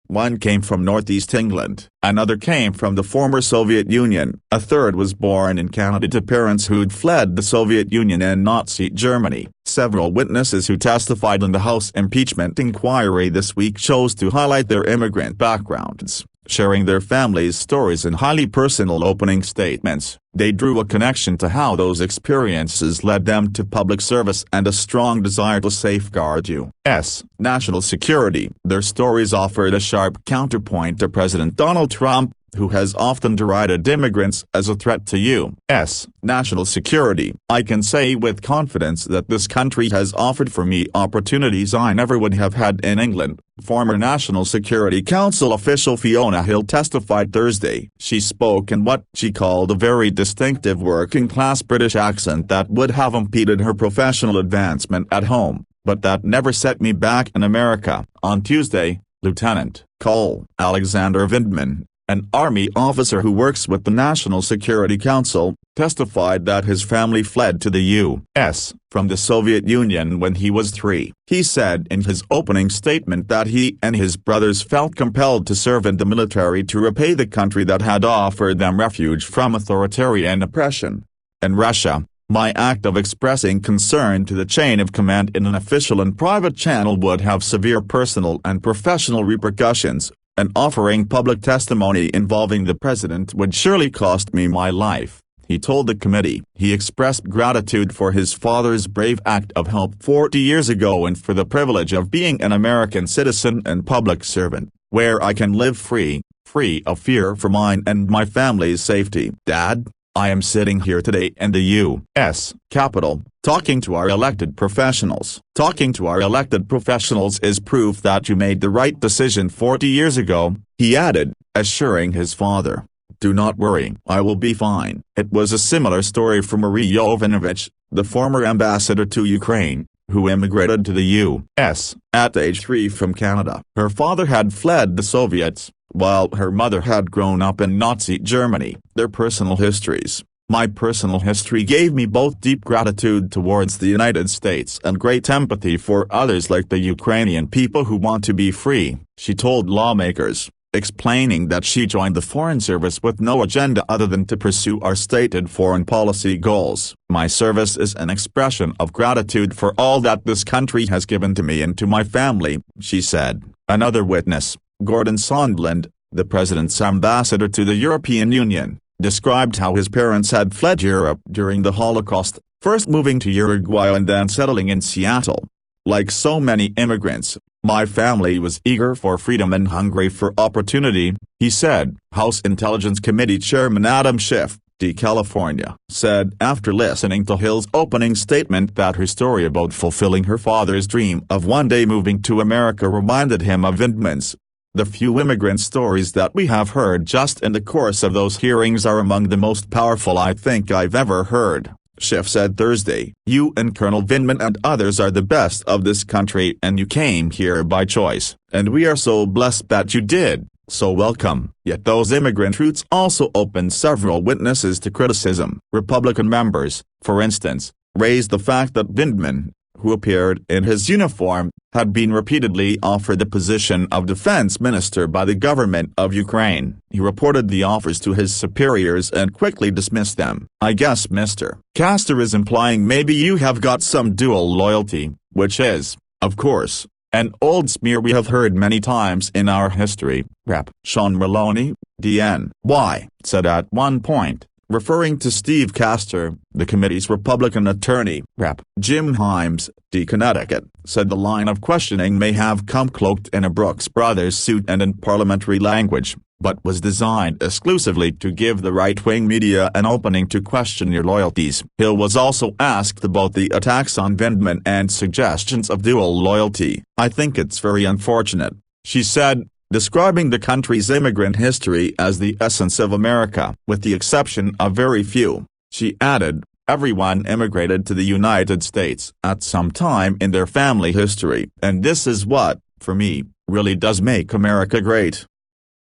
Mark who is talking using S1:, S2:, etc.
S1: One came from northeast England, another came from the former Soviet Union, a third was born in Canada to parents who'd fled the Soviet Union and Nazi Germany. Several witnesses who testified in the House impeachment inquiry this week chose to highlight their immigrant backgrounds, sharing their families' stories in highly personal opening statements. They drew a connection to how those experiences led them to public service and a strong desire to safeguard U.S. national security. Their stories offered a sharp counterpoint to President Donald Trump, who has often derided immigrants as a threat to U.S. national security. "I can say with confidence that this country has offered for me opportunities I never would have had in England," former National Security Council official Fiona Hill testified Thursday. She spoke in what she called a very distinctive working-class British accent that would have impeded her professional advancement at home, but that never set me back in America. On Tuesday, Lieutenant Col. Alexander Vindman, an Army officer who works with the National Security Council, testified that his family fled to the U.S. from the Soviet Union when he was 3. He said in his opening statement that he and his brothers felt compelled to serve in the military to repay the country that had offered them refuge from authoritarian oppression. In Russia, my act of expressing concern to the chain of command in an official and private channel would have severe personal and professional repercussions, and offering public testimony involving the president would surely cost me my life, he told the committee. He expressed gratitude for his father's brave act of help 40 years ago and for the privilege of being an American citizen and public servant, where I can live free of fear for mine and my family's safety. Dad, I am sitting here today in the U.S. Capitol, talking to our elected professionals. Talking to our elected professionals is proof that you made the right decision 40 years ago, he added, assuring his father, "Do not worry, I will be fine." It was a similar story for Marie Yovanovitch, the former ambassador to Ukraine, who immigrated to the U.S. at age 3 from Canada. Her father had fled the Soviets, while her mother had grown up in Nazi Germany. Their personal histories. "My personal history gave me both deep gratitude towards the United States and great empathy for others like the Ukrainian people who want to be free," she told lawmakers, explaining that she joined the Foreign Service with no agenda other than to pursue our stated foreign policy goals. "My service is an expression of gratitude for all that this country has given to me and to my family," she said. Another witness, Gordon Sondland, the president's ambassador to the European Union, described how his parents had fled Europe during the Holocaust, first moving to Uruguay and then settling in Seattle. "Like so many immigrants, my family was eager for freedom and hungry for opportunity," he said. House Intelligence Committee Chairman Adam Schiff, California, said after listening to Hill's opening statement that her story about fulfilling her father's dream of one day moving to America reminded him of Vindman's. "The few immigrant stories that we have heard just in the course of those hearings are among the most powerful I think I've ever heard," Schiff said Thursday. "You and Colonel Vindman and others are the best of this country and you came here by choice, and we are so blessed that you did, so welcome." Yet those immigrant routes also opened several witnesses to criticism. Republican members, for instance, raised the fact that Vindman, who appeared in his uniform, had been repeatedly offered the position of defense minister by the government of Ukraine. He reported the offers to his superiors and quickly dismissed them. "I guess Mr. Castor is implying maybe you have got some dual loyalty, which is, of course, an old smear we have heard many times in our history," Rep. Sean Maloney, DNY, said at one point, referring to Steve Castor. The committee's Republican attorney, Rep. Jim Himes, D. Connecticut, said the line of questioning may have come cloaked in a Brooks Brothers suit and in parliamentary language, but was designed exclusively to give the right-wing media an opening to question your loyalties. Hill was also asked about the attacks on Vindman and suggestions of dual loyalty. "I think it's very unfortunate," she said, describing the country's immigrant history as the essence of America. "With the exception of very few," she added, "everyone immigrated to the United States at some time in their family history. And this is what, for me, really does make America great."